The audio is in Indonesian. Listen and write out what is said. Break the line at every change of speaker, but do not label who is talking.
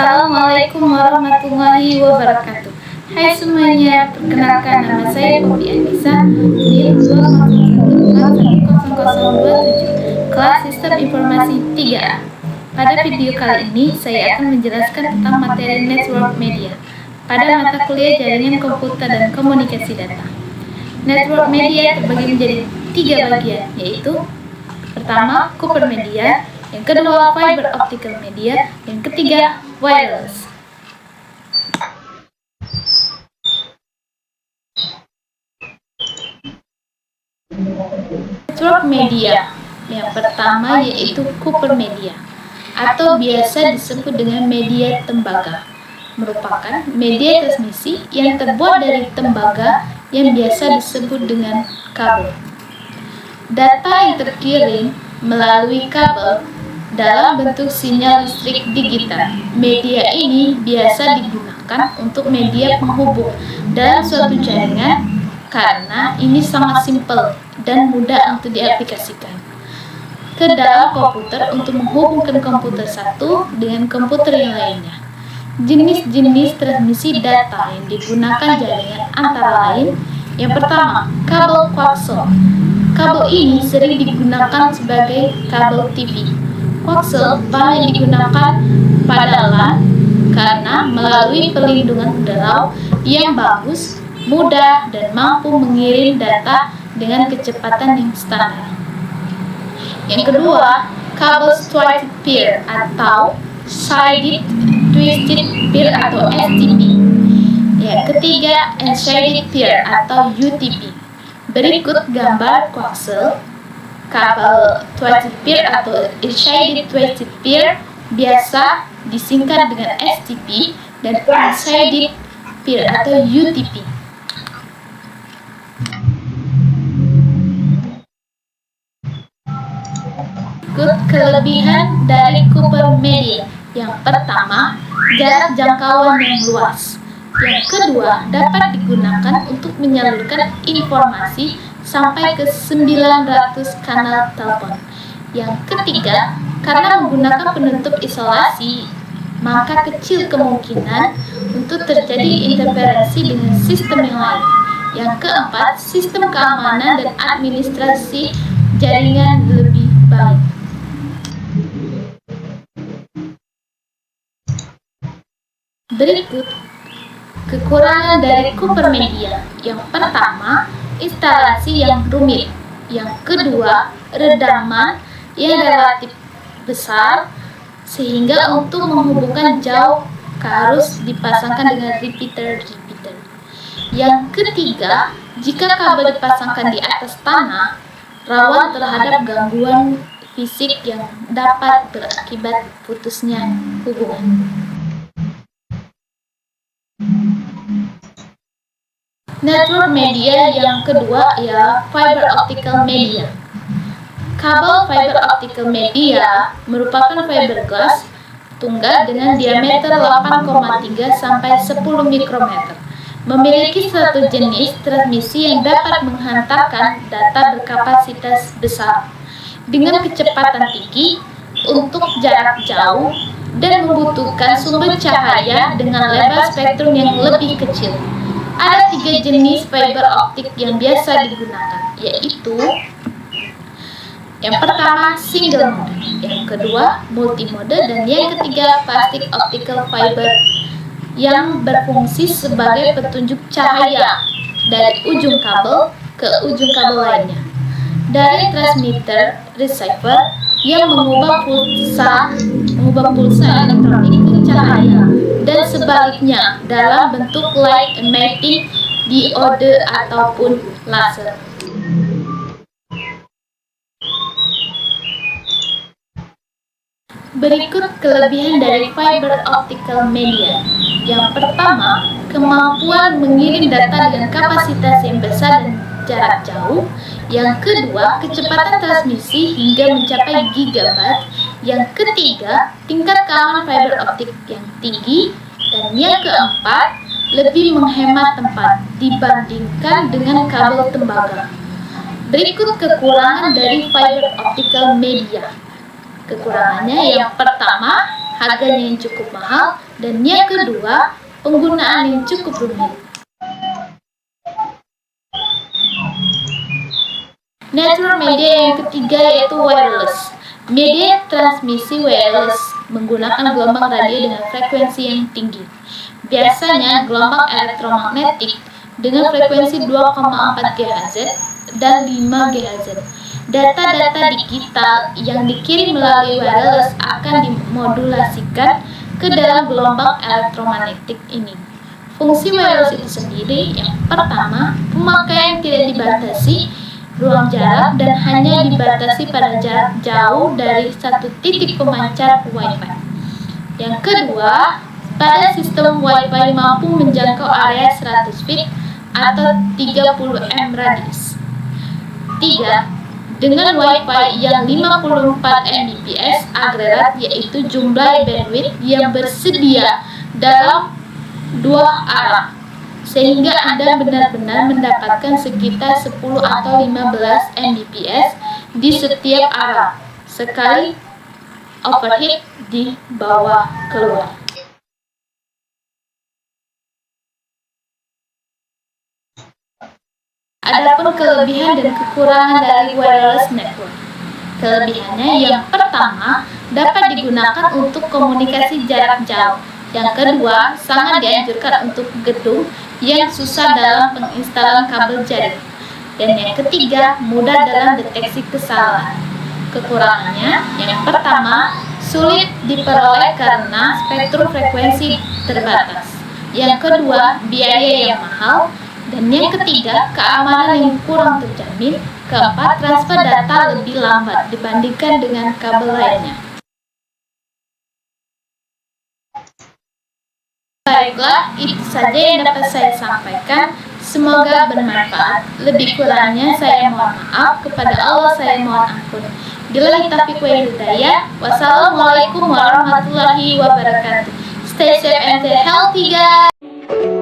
Assalamualaikum warahmatullahi wabarakatuh. Hai semuanya, perkenalkan nama saya Poppy Anissa, NIM 201410027, kelas Sistem Informasi 3A. Pada video kali ini, saya akan menjelaskan tentang materi Network Media pada mata kuliah Jaringan Komputer dan Komunikasi Data. Network Media terbagi menjadi 3 bagian, yaitu pertama, Copper Media, yang kedua, Fiber Optical Media, yang ketiga, Wireless. Network Media yang pertama yaitu Copper Media, atau biasa disebut dengan media tembaga, merupakan media transmisi yang terbuat dari tembaga yang biasa disebut dengan kabel. Data yang terkirim melalui kabel dalam bentuk sinyal listrik digital. Media ini biasa digunakan untuk media penghubung dalam suatu jaringan karena ini sangat simpel dan mudah untuk diaplikasikan ke dalam komputer untuk menghubungkan komputer satu dengan komputer yang lainnya. Jenis-jenis transmisi data yang digunakan jaringan antara lain, yang pertama, kabel koaksial. Kabel ini sering digunakan sebagai kabel TV. Koaksial banyak digunakan pada LAN karena melalui pelindungan udara yang bagus, mudah, dan mampu mengirim data dengan kecepatan yang standar. Yang kedua, kabel Twisted Pair atau Shaded Twisted Pair atau STP. Yang ketiga, Unshaded Pair atau UTP. Berikut gambar koaksial. Kabel Twisted Pair atau Unshaded Twisted Pair biasa disingkat dengan STP, dan Unshaded Pair atau UTP. Berikut kelebihan dari Copper Media. Yang pertama, jarak jangkauan yang luas. Yang kedua, dapat digunakan untuk menyalurkan informasi sampai ke 900 kanal telepon. Yang ketiga, karena menggunakan penutup isolasi, maka kecil kemungkinan untuk terjadi interferensi dengan sistem yang lain. Yang keempat, sistem keamanan dan administrasi jaringan lebih baik. Berikut kekurangan dari Copper Media. Yang pertama, instalasi yang rumit. Yang kedua, redaman yang relatif besar sehingga untuk menghubungkan jauh harus dipasangkan dengan repeater. Yang ketiga, jika kabel dipasangkan di atas tanah, rawan terhadap gangguan fisik yang dapat berakibat putusnya hubungan. Network media yang kedua ialah Fiber Optical Media. Kabel fiber optical media merupakan fiberglass tunggal dengan diameter 8,3 sampai 10 mikrometer. Memiliki satu jenis transmisi yang dapat menghantarkan data berkapasitas besar dengan kecepatan tinggi untuk jarak jauh dan membutuhkan sumber cahaya dengan lebar spektrum yang lebih kecil. Ada 3 jenis fiber optik yang biasa digunakan, yaitu yang pertama single mode, yang kedua multimode, dan yang ketiga plastic optical fiber yang berfungsi sebagai petunjuk cahaya dari ujung kabel ke ujung kabel lainnya. Dari transmitter receiver yang mengubah pulsa elektronik ke cahaya, dan sebaliknya dalam bentuk light emitting diode ataupun laser. Berikut kelebihan dari fiber optical media. Yang pertama, kemampuan mengirim data dengan kapasitas yang besar dan jarak jauh. Yang kedua, kecepatan transmisi hingga mencapai gigabyte. Yang ketiga, tingkat keamanan fiber optik yang tinggi. Dan yang keempat, lebih menghemat tempat dibandingkan dengan kabel tembaga. Berikut kekurangan dari fiber optical media. Kekurangannya yang pertama, harganya yang cukup mahal Dan yang kedua, penggunaan yang cukup rumit. Network media yang ketiga yaitu wireless. Media transmisi wireless menggunakan gelombang radio dengan frekuensi yang tinggi. Biasanya gelombang elektromagnetik dengan frekuensi 2,4 GHz dan 5 GHz. Data-data digital yang dikirim melalui wireless akan dimodulasikan ke dalam gelombang elektromagnetik ini. Fungsi wireless itu sendiri, yang pertama, pemakaian tidak dibatasi ruang jarak dan hanya dibatasi pada jarak jauh dari satu titik pemancar Wi-Fi. Yang kedua, pada sistem Wi-Fi mampu menjangkau area 100 feet atau 30 m radius. 3. Dengan Wi-Fi yang 54 Mbps agregat, yaitu jumlah bandwidth yang bersedia dalam dua arah, sehingga Anda benar-benar mendapatkan sekitar 10 atau 15 Mbps di setiap arah, sekali overheat dibawa keluar. Adapun kelebihan dan kekurangan dari wireless network. Kelebihannya yang pertama, dapat digunakan untuk komunikasi jarak jauh. Yang kedua, sangat dianjurkan untuk gedung yang susah dalam penginstalan kabel jaring. Dan yang ketiga, mudah dalam deteksi kesalahan. Kekurangannya, yang pertama, sulit diperoleh karena spektrum frekuensi terbatas. Yang kedua, biaya yang mahal. Dan yang ketiga, keamanan yang kurang terjamin. Keempat, transfer data lebih lambat dibandingkan dengan kabel lainnya. Baiklah, itu saja yang dapat saya sampaikan. Semoga bermanfaat. Lebih kurangnya saya mohon maaf. Kepada Allah saya mohon ampun. Billahi taufiq wal hidayah. Wassalamualaikum warahmatullahi wabarakatuh. Stay safe and stay healthy, guys.